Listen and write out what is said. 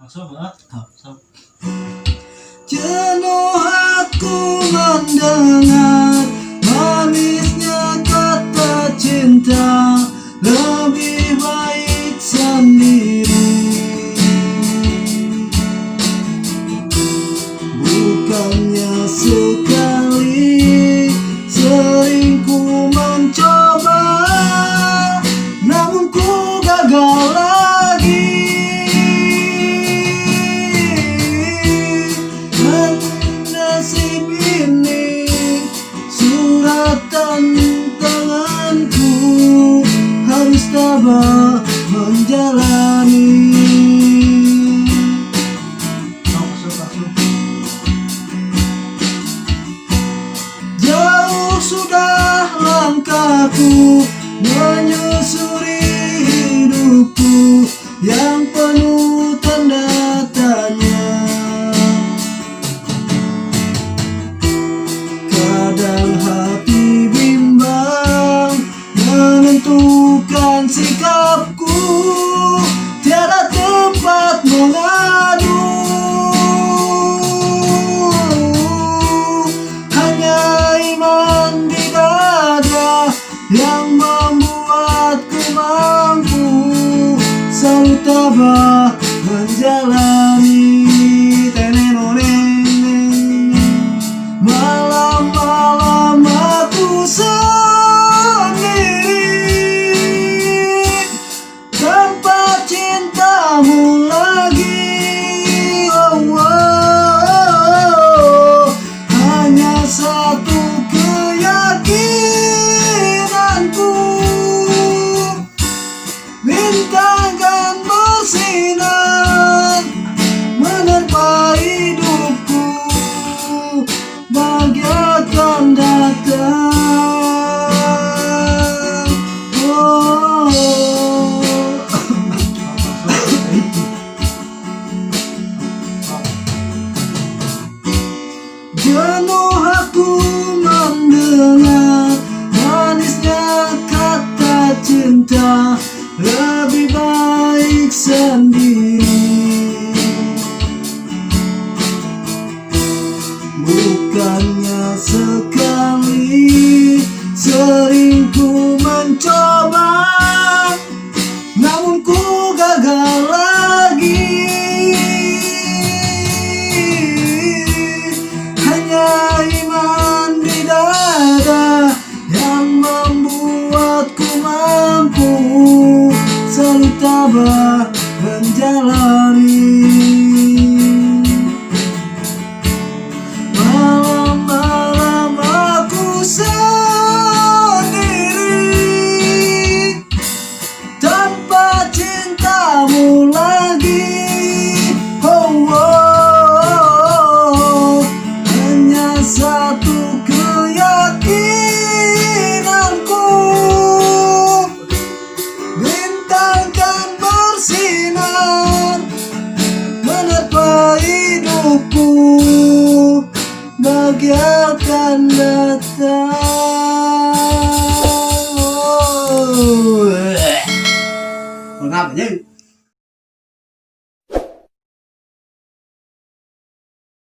Langsung ah, langsung. Jenuh aku mendengar manisnya kata cinta, lebih baik sendiri. Bukannya sekali, sering ku mencoba, namun ku gagal lagi. Nasib ini suratan tanganku, harus tabah menjalani. Jauh sudah langkahku menyusuri hidupku yang penuh tanda tanya. Kadang hati bimbang menentukan sikapku, tiada tempat mengadu. Hanya iman di dada yang membuatku mampu selalu tabah menjalani. Malam-malam aku sendiri tanpa cintamu lagi. Oh, oh. Hanya satu keyakinanku, bintang kan bersinar menerpa hidupku, bahagia akan datang. Oh. Jenuh aku mendengar manisnya kata cinta, lebih baik sendiri. Bukannya sekali, sering ku mencoba, namun ku gagal lagi. Hanya iman di dada yang membuatku mampu selalu tabah menjalani. Malam-malam aku sendiri tanpa cintamu lagi. Oh, oh. Hanya satu keyakinanku, bintang kan bersinar menerpa hidupku, bahagia akan datang.